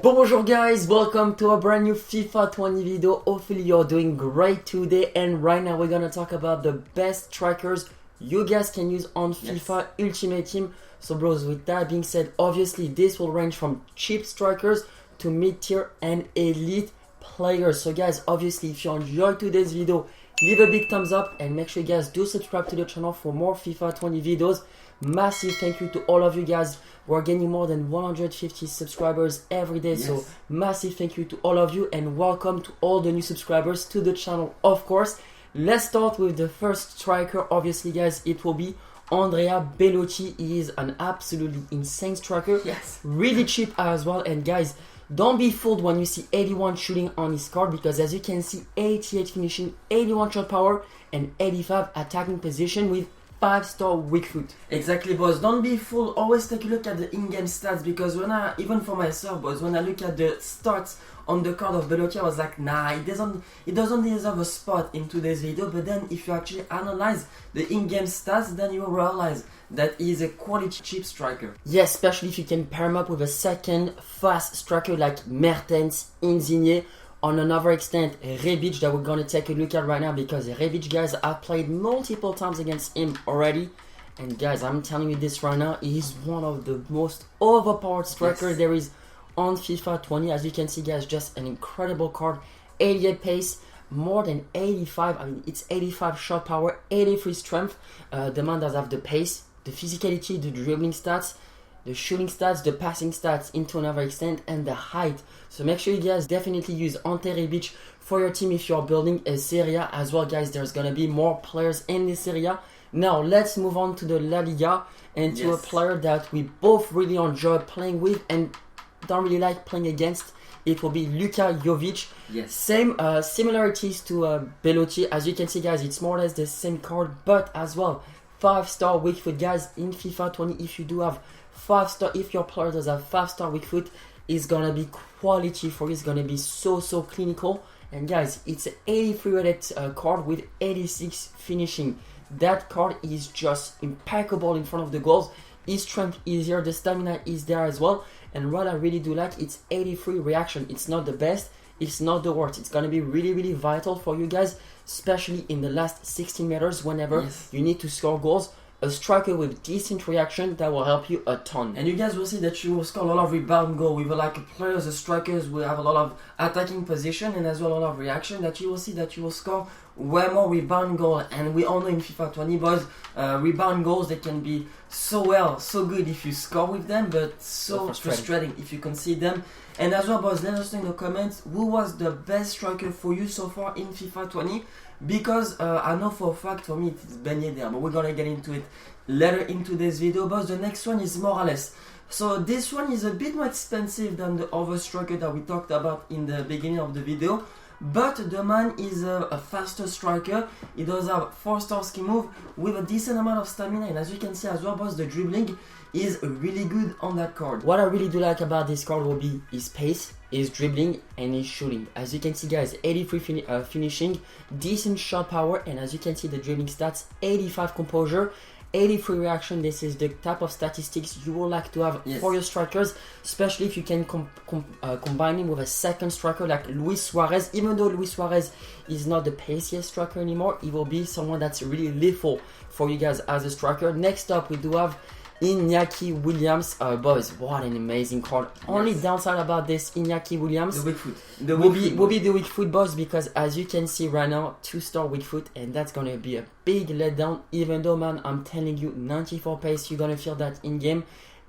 Bonjour guys, welcome to a brand new FIFA 20 video. Hopefully you're doing great today, and right now we're gonna talk about the best strikers you guys can use on FIFA Ultimate Team. So bros, with that being said, obviously this will range from cheap strikers to mid-tier and elite players. So guys, obviously if you enjoyed today's video, leave a big thumbs up and make sure you guys do subscribe to the channel for more FIFA 20 videos. Massive thank you to all of you guys. We're getting more than 150 subscribers every day, so massive thank you to all of you, and welcome to all the new subscribers to the channel, of course. Let's start with the first striker. Obviously guys, it will be Andrea Bellotti. He is an absolutely insane striker, really cheap as well. And guys, don't be fooled when you see 81 shooting on his card, because as you can see, 88 finishing, 81 shot power and 85 attacking position with 5-star weak foot. Exactly, boys. Don't be fooled. Always take a look at the in-game stats, because even for myself, boys, when I look at the stats on the card of Bellotti, I was like, nah, it doesn't deserve a spot in today's video. But then if you actually analyze the in-game stats, then you will realize that he is a quality cheap striker. Yes, especially if you can pair him up with a second fast striker like Mertens, Insigne. On another extent, Rebic, that we're going to take a look at right now, because Rebic, guys, I've played multiple times against him already. And guys, I'm telling you this right now, he's one of the most overpowered strikers there is on FIFA 20. As you can see, guys, just an incredible card. 88 pace, more than 85, I mean, it's 85 shot power, 83 strength. The man does have the pace, the physicality, the dribbling stats, the shooting stats, the passing stats into another extent, and the height. So make sure you guys definitely use Ante Rebic for your team if you're building a Serie A as well, guys. There's gonna be more players in this Serie A. Now let's move on to the La Liga and to a player that we both really enjoy playing with and don't really like playing against. It will be Luka Jovic. Same similarities to Bellotti. As you can see, guys, it's more or less the same card, but as well 5-star weak foot, guys. In FIFA 20, if you do have 5-star, if your player does have 5-star weak foot, it's gonna be quality for you. It's gonna be so clinical. And guys, it's an 83 rated card with 86 finishing. That card is just impeccable in front of the goals. His strength is here, the stamina is there as well. And what I really do like, it's 83 reaction. It's not the best, it's not the worst. It's gonna be really vital for you guys, especially in the last 16 meters whenever you need to score goals. A striker with decent reaction, that will help you a ton. And you guys will see that you will score a lot of rebound goal with players, the strikers will have a lot of attacking position and as well a lot of reaction, that you will see that you will score way more rebound goal. And we all know in FIFA 20, boys, rebound goals, they can be so good if you score with them, but so frustrating if you concede them. And as well, boys, let us know in the comments who was the best striker for you so far in FIFA 20. Because I know for a fact for me it's Ben Yedder, but we're gonna get into it later in today's video. But the next one is Morales. So this one is a bit more expensive than the other striker that we talked about in the beginning of the video. But the man is a faster striker. He does have 4-star skill move with a decent amount of stamina, and as you can see as well, boys, the dribbling is really good on that card. What I really do like about this card will be his pace, his dribbling, and his shooting. As you can see, guys, 83 finishing, decent shot power, and as you can see the dribbling stats, 85 composure, 83 reaction. This is the type of statistics you would like to have for your strikers, especially if you can combine him with a second striker like Luis Suarez. Even though Luis Suarez is not the paciest striker anymore, he will be someone that's really lethal for you guys as a striker. Next up, we do have Iñaki Williams. Boys, what an amazing card. Only downside about this Iñaki Williams, the weak foot, will be the weak foot, boys, because as you can see right now, 2-star weak foot, and that's gonna be a big letdown. Even though, man, I'm telling you, 94 pace, you're gonna feel that in game.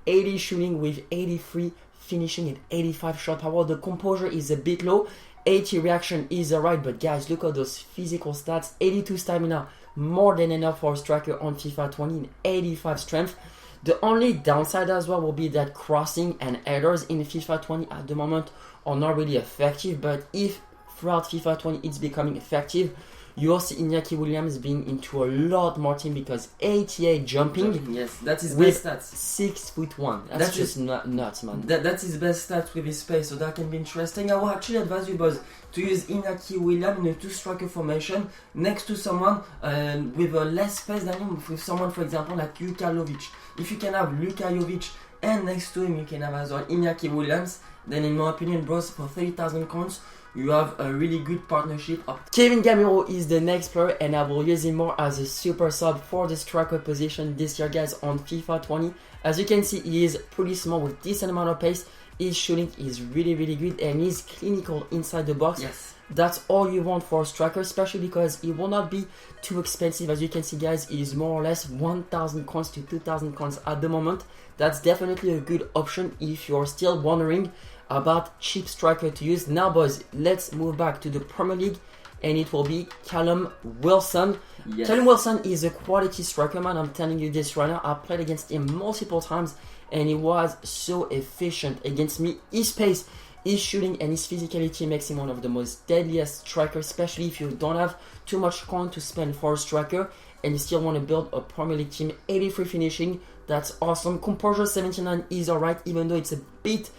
80 shooting with 83 finishing and 85 shot power. The composure is a bit low. 80 reaction is alright, but guys, look at those physical stats. 82 stamina, more than enough for a striker on FIFA 20, and 85 strength. The only downside as well will be that crossing and headers in FIFA 20 at the moment are not really effective, but if throughout FIFA 20 it's becoming effective, you will see Iñaki Williams being into a lot more team, because 88 jumping. Yes, that's his best stats. 6'1". That's just nuts, man. That's his best stats with his pace, so that can be interesting. I will actually advise you, boys, to use Iñaki Williams in a 2-striker formation next to someone with a less pace than him, with someone, for example, like Luka Jovic. If you can have Luka Jovic And next to him, you can have as well Iñaki Williams. Then in my opinion, bros, for 30,000 coins, you have a really good partnership up. Kevin Gamero is the next player, and I will use him more as a super sub for the striker position this year, guys, on FIFA 20. As you can see, he is pretty small with decent amount of pace. His shooting is really good, and he's clinical inside the box. Yes. That's all you want for a striker, especially because it will not be too expensive. As you can see, guys, it is more or less 1,000 coins to 2,000 coins at the moment. That's definitely a good option if you're still wondering about cheap striker to use. Now, boys, let's move back to the Premier League, and it will be Callum Wilson. Yes. Callum Wilson is a quality striker, man. I'm telling you this right now. I played against him multiple times, and he was so efficient against me. His pace, his shooting, and his physicality makes him one of the most deadliest strikers, especially if you don't have too much coin to spend for a striker and you still want to build a Premier League team. 83 finishing, that's awesome. Composure 79 is alright, even though it's a bit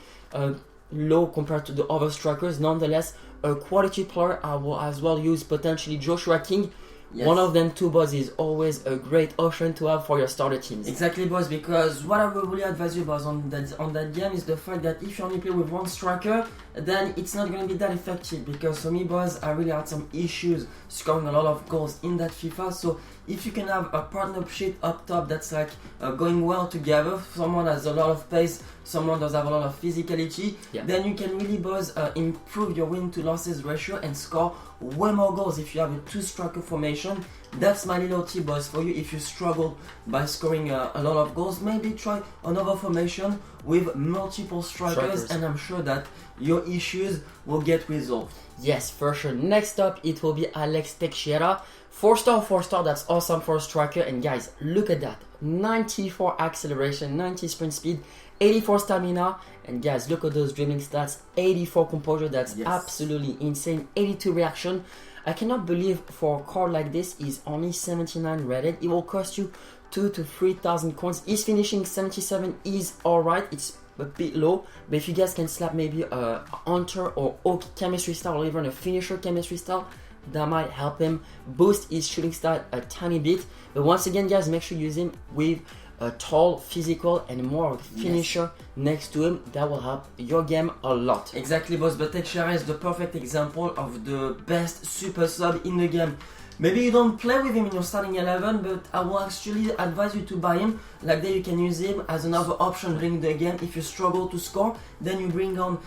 low compared to the other strikers. Nonetheless, a quality player. I will as well use potentially Joshua King. Yes. One of them two, boys, is always a great option to have for your starter teams. Exactly, boys, because what I will really advise you, boys, on that game is the fact that if you only play with one striker, then it's not going to be that effective. Because for me, boys, I really had some issues scoring a lot of goals in that FIFA. So if you can have a partnership up top that's like going well together, someone has a lot of pace, someone does have a lot of physicality, then you can really, boys, improve your win to losses ratio and score way more goals if you have a two striker formation. That's my little tip, boys, for you. If you struggle by scoring a lot of goals, maybe try another formation with multiple strikers, and I'm sure that your issues will get resolved. Yes, for sure. Next up, it will be Alex Teixeira. 4-star, that's awesome for a striker. And guys, look at that. 94 acceleration, 90 sprint speed, 84 stamina, and guys, look at those dribbling stats. 84 composure, that's absolutely insane. 82 reaction. I cannot believe for a card like this is only 79 rated. It will cost you 2,000 to 3,000 coins. His finishing 77 is alright. It's a bit low, but if you guys can slap maybe a hunter or oak chemistry style, or even a finisher chemistry style, that might help him boost his shooting stat a tiny bit. But once again, guys, make sure you use him with a tall, physical, and more of a finisher next to him. That will help your game a lot. Exactly, boss. But Teixeira is the perfect example of the best super sub in the game. Maybe you don't play with him in your starting 11, but I will actually advise you to buy him. Like that, you can use him as another option during the game. If you struggle to score, then you bring on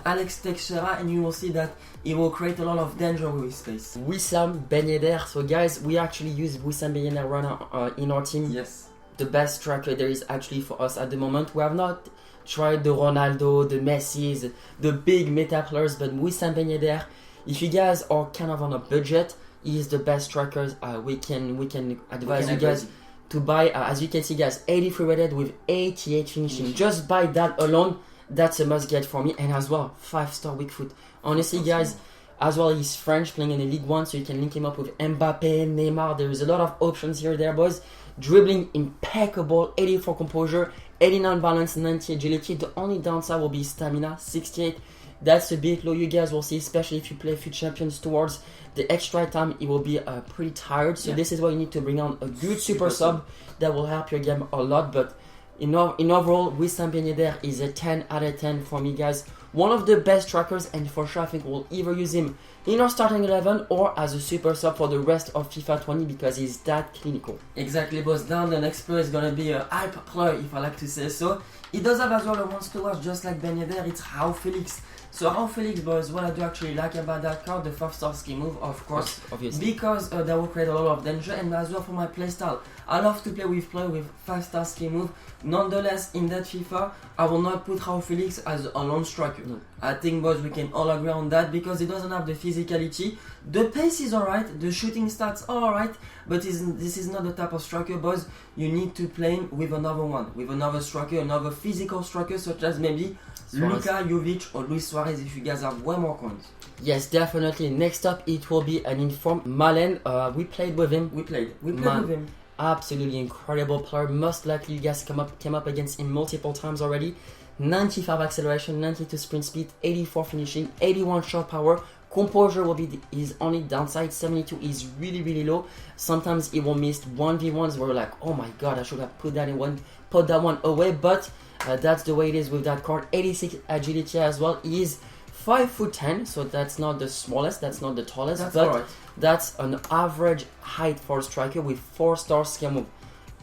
Alex Teixeira, and you will see that he will create a lot of danger with his pace. Wissam Ben Yedder. So guys, we actually use Wissam Ben Yedder right now in our team. Yes. The best striker there is actually for us at the moment. We have not tried the Ronaldo, the Messi, the big meta players, but Wissam Ben Yedder, if you guys are kind of on a budget, he is the best strikers. We can advise you guys to buy. As you can see, guys, 83 rated with 88 finishing. Just by that alone, that's a must get for me. And as well, 5-star weak foot. Honestly, guys, as well, he's French, playing in the League 1, so you can link him up with Mbappe, Neymar. There is a lot of options here there, boys. Dribbling impeccable, 84 composure, 89 balance, 90 agility. The only downside will be stamina, 68. That's a bit low, you guys will see, especially if you play FUT Champions towards the extra time. It will be pretty tired. So this is why you need to bring on a good super sub that will help your game a lot. But in overall, Wissam Ben Yedder is a 10 out of 10 for me, guys. One of the best strikers, and for sure I think we'll either use him in our starting 11 or as a super sub for the rest of FIFA 20 because he's that clinical. Exactly, boss. Now the next player is gonna be a hype player, if I like to say so. He does have as well a monster watch just like Ben Yedder. It's João Felix. So João Felix, boys, what I do actually like about that card, the 5-star skill move, of course, obviously, because that will create a lot of danger, and as well for my playstyle. I love to play with 5-star skill move. Nonetheless, in that FIFA, I will not put João Felix as a lone striker. No. I think, boys, we can all agree on that because he doesn't have the physicality. The pace is alright, the shooting stats are alright, but this is not the type of striker, boys. You need to play him with another one, with another striker, another physical striker, such as maybe Luka Jovic or Luis Suarez if you guys have way more coins. Yes, definitely. Next up, it will be an informed Malen. We played with him. We played with him. Absolutely incredible player. Most likely you guys came up against him multiple times already. 95 acceleration, 92 sprint speed, 84 finishing, 81 shot power. Composure will be his only downside. 72 is really low. Sometimes he will miss 1v1s where we're like, oh my god, I should have put that one away. But That's the way it is with that card. 86 agility as well. He is 5'10", so that's not the smallest, that's not the tallest, That's but alright. that's an average height for a striker with 4-star skill move.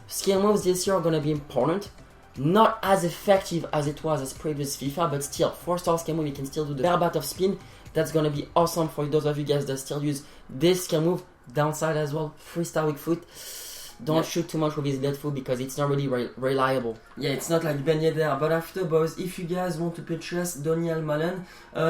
Skill moves this year are gonna be important. Not as effective as it was as previous FIFA, but still 4-star skill move. You can still do the barebat of spin. That's gonna be awesome for those of you guys that still use this skill move. Downside as well, 3-star weak foot. Don't shoot too much with his left foot because it's not really reliable. Yeah, it's not like Ben Yedder. But after, boys, if you guys want to purchase Donny Almalen,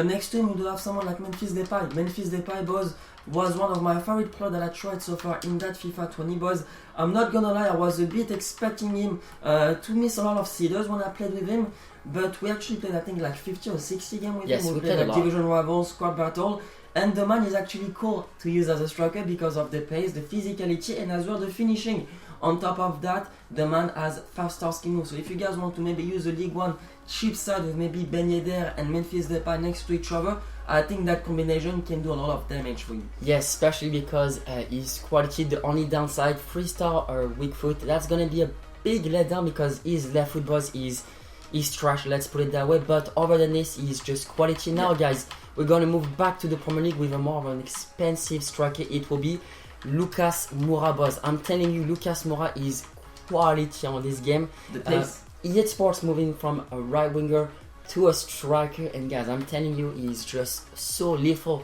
next to him you do have someone like Memphis Depay. Memphis Depay, boys, was one of my favorite players that I tried so far in that FIFA 20, boys. I'm not gonna lie, I was a bit expecting him to miss a lot of seeders when I played with him. But we actually played, I think, like 50 or 60 games with him. We played like Division Rivals, Squad Battle. And the man is actually cool to use as a striker because of the pace, the physicality, and as well the finishing. On top of that, the man has 5-star skill move. So if you guys want to maybe use a League 1 cheap side with maybe Ben Yedder and Memphis Depay next to each other, I think that combination can do a lot of damage for you. Yes, especially because his quality, the only downside, 3-star or weak foot, that's gonna be a big letdown because his left foot, boss, is trash, let's put it that way. But other than this, he's just quality. Now, guys, we're going to move back to the Premier League with a more of an expensive striker. It will be Lucas Moura, boss. I'm telling you, Lucas Moura is quality on this game. The pace. EA Sports moving from a right winger to a striker, and guys, I'm telling you, he's just so lethal.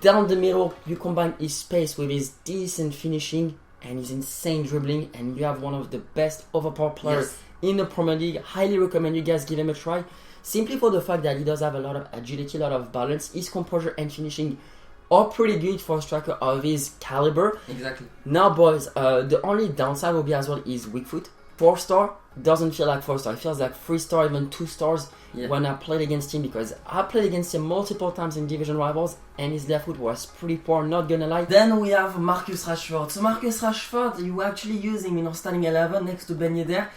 Down the middle, you combine his pace with his decent finishing and his insane dribbling, and you have one of the best overpowered players in the Premier League. Highly recommend you guys give him a try. Simply for the fact that he does have a lot of agility, a lot of balance. His composure and finishing are pretty good for a striker of his caliber. Exactly. Now, boys, the only downside will be as well is weak foot. 4-star doesn't feel like 4-star. It feels like 3-star, even 2 stars when I played against him, because I played against him multiple times in Division Rivals and his left foot was pretty poor, not gonna lie. Then we have Marcus Rashford. So Marcus Rashford, you actually use him in our starting 11 next to Ben Yedder.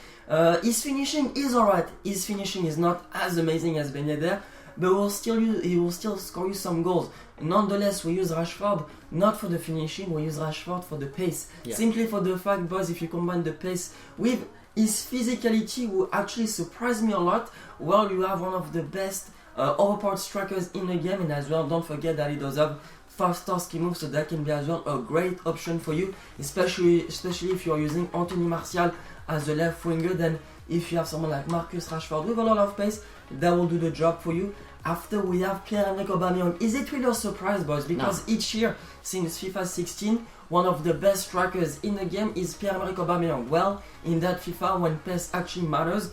His finishing is alright. His finishing is not as amazing as Ben Yedder, but he will still score you some goals. Nonetheless, we use Rashford not for the finishing, we use Rashford for the pace. Simply for the fact, boys, if you combine the pace with his physicality, will actually surprise me a lot. Well, you have one of the best overpowered strikers in the game, and as well, don't forget that he does have 5-star skill moves, so that can be as well a great option for you, especially if you're using Anthony Martial as a left winger. Then if you have someone like Marcus Rashford with a lot of pace, that will do the job for you. After we have Pierre-Emerick Aubameyang. Is it really a surprise, boys? Because each year since FIFA 16, one of the best strikers in the game is Pierre-Emerick Aubameyang. Well, in that FIFA, when pace actually matters,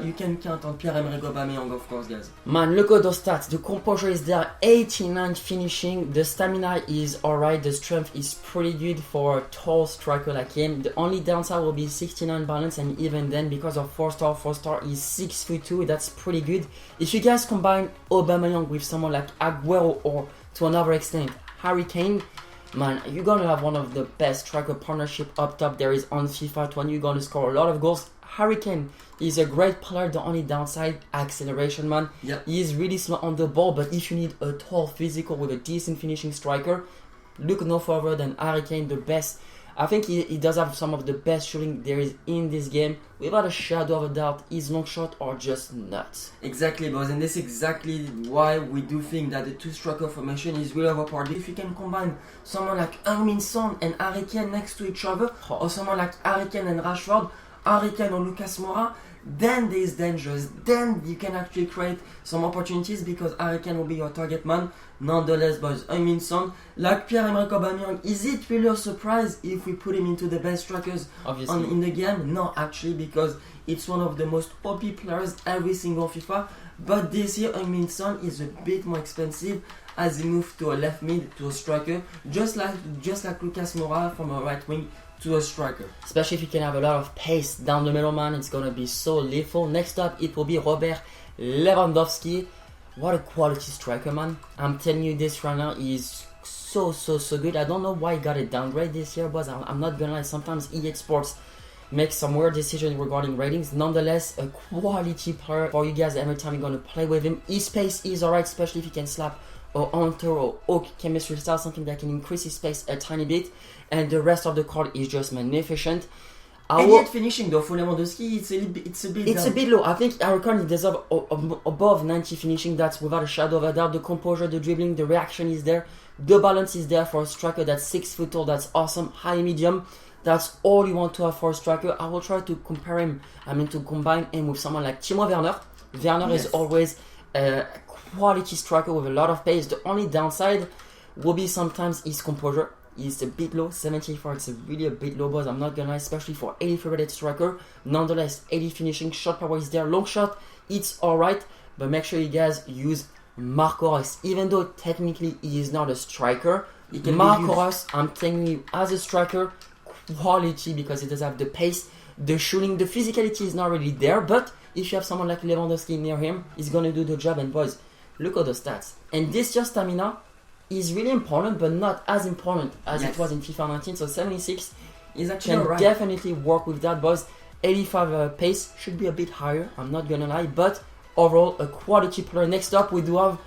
you can count on Pierre-Emerick Aubameyang, of course, guys. Man, look at those stats. The composure is there, 89 finishing. The stamina is alright. The strength is pretty good for a tall striker like him. The only downside will be 69 balance, and even then, because of 4-star, he's 6'2". That's pretty good. If you guys combine Aubameyang with someone like Aguero, or to another extent, Harry Kane, man, you're gonna have one of the best striker partnership up top there is on FIFA 20. You're gonna score a lot of goals. Harry Kane is a great player. The only downside, acceleration, man. He is really slow on the ball, but if you need a tall physical with a decent finishing striker, look no further than Harry Kane, the best. I think he does have some of the best shooting there is in this game. Without a shadow of a doubt, his long shot are just nuts. Exactly, boys, and this is exactly why we do think that the two-striker formation is really overpowered. If you can combine someone like Heung-min Son and Harry Kane next to each other, or someone like Harry Kane and Rashford, Harry Kane or Lucas Moura, then there is dangerous. Then you can actually create some opportunities because Harry Kane will be your target man. Nonetheless, boys, Heung-min Son, like Pierre-Emerick Aubameyang, is it really a surprise if we put him into the best strikers in the game? No, actually, because it's one of the most OP players every single FIFA. But this year, Heung-min Son is a bit more expensive as he moved to a left mid, to a striker, just like Lucas Moura from a right wing to a striker. Especially if you can have a lot of pace down the middle, man, it's gonna be so lethal. Next up, it will be Robert Lewandowski. What a quality striker, man. I'm telling you this right now, he's so good. I don't know why he got a downgrade this year, but I'm not gonna lie, sometimes EA Sports makes some weird decisions regarding ratings. Nonetheless, a quality player for you guys every time you're gonna play with him. His pace is alright, especially if you can slap or Hunter or Oak chemistry style, something that can increase his pace a tiny bit, and the rest of the card is just magnificent. 88 finishing though for Levin Dosti, it's a bit low. I think I reckon he deserves above 90 finishing. That's without a shadow of a doubt. The composure, the dribbling, the reaction is there. The balance is there for a striker that's 6 foot tall. That's awesome. High medium. That's all you want to have for a striker. I will try to compare him. To combine him with someone like Timo Werner. Werner is always a quality striker with a lot of pace. The only downside will be sometimes his composure. He's a bit low, 74. It's really a bit low, boys. I'm not gonna lie, especially for 80 rated striker. Nonetheless, 80 finishing, shot power is there. Long shot, it's alright, but make sure you guys use Marco Reus. Even though technically he is not a striker, Marco Reus, I'm telling you, as a striker, quality because he does have the pace, the shooting, the physicality is not really there. But if you have someone like Lewandowski near him, he's gonna do the job. And boys, look at the stats. And this year's stamina is really important, but not as important as it was in FIFA 19. So 76 is actually can definitely work with that, boys. 85 pace should be a bit higher, I'm not gonna lie, but overall a quality player. Next up we do have,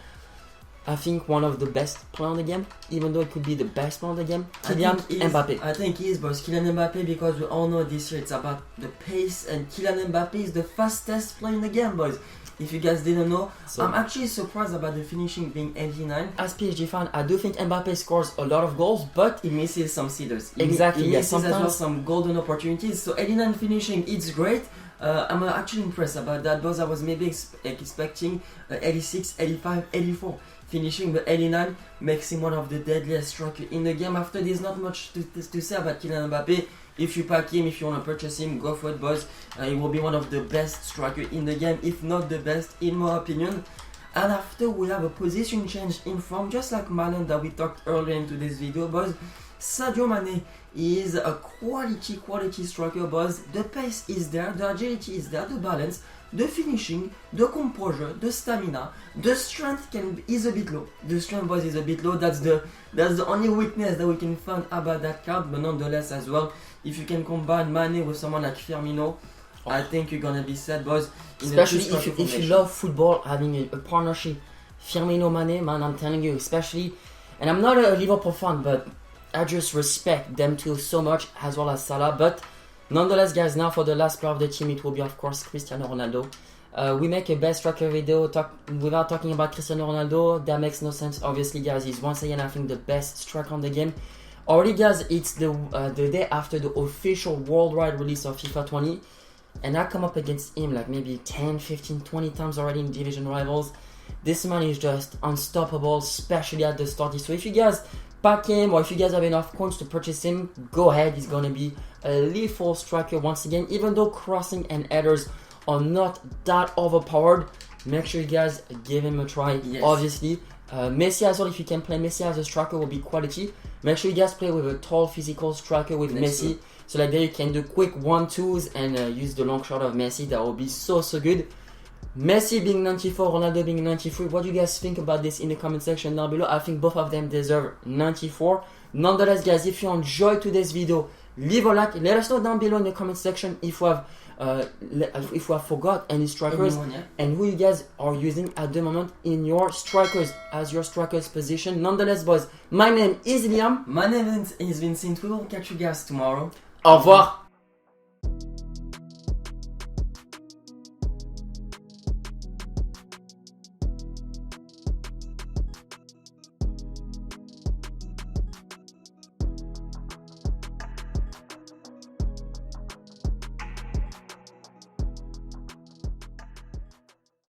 I think, one of the best players in the game, even though it could be the best player in the game, Kylian Mbappé. I think he is, boys. Kylian Mbappé, because we all know this year it's about the pace, and Kylian Mbappé is the fastest player in the game, boys. If you guys didn't know, I'm actually surprised about the finishing being 89. As PSG fan, I do think Mbappé scores a lot of goals, but he misses some sitters. Exactly, he misses as well some golden opportunities. So 89 finishing, it's great. I'm actually impressed about that, because I was maybe expecting 86, 85, 84 finishing, but 89 makes him one of the deadliest strikers in the game. After, there's not much to say about Kylian Mbappé. If you pack him, if you want to purchase him, go for it, boys. He will be one of the best strikers in the game, if not the best, in my opinion. And after, we have a position change in form, just like Mane that we talked earlier in today's video, boys. Sadio Mane is a quality striker, boys. The pace is there, the agility is there, the balance, the finishing, the composure, the stamina, the strength is a bit low. The strength, boys, is a bit low. That's the only weakness that we can find about that card. But nonetheless, as well, if you can combine Mane with someone like Firmino, I think you're gonna be set, boys. Especially if you love football, having a partnership, Firmino Mane, man, I'm telling you, especially. And I'm not a Liverpool fan, but I just respect them two so much, as well as Salah. But nonetheless, guys, now for the last player of the team, it will be, of course, Cristiano Ronaldo. We make a best striker video without talking about Cristiano Ronaldo. That makes no sense. Obviously, guys, he's once again, I think, the best striker on the game. Already, guys, it's the day after the official worldwide release of FIFA 20. And I come up against him like maybe 10, 15, 20 times already in division rivals. This man is just unstoppable, especially at the start. So if you guys pack him, or if you guys have enough coins to purchase him, go ahead. He's gonna be a lethal striker once again. Even though crossing and headers are not that overpowered, make sure you guys give him a try. Obviously, Messi as well. If you can play Messi as a striker, will be quality. Make sure you guys play with a tall physical striker with Messi, so like there you can do quick 1-2s and use the long shot of Messi. That will be so good. Messi being 94, Ronaldo being 93. What do you guys think about this in the comment section down below? I think both of them deserve 94. Nonetheless, guys, if you enjoyed today's video, leave a like. Let us know down below in the comment section if we have forgot any strikers and who you guys are using at the moment in your strikers as your strikers position. Nonetheless, boys, my name is Liam. My name is Vincent. We will catch you guys tomorrow. Au revoir.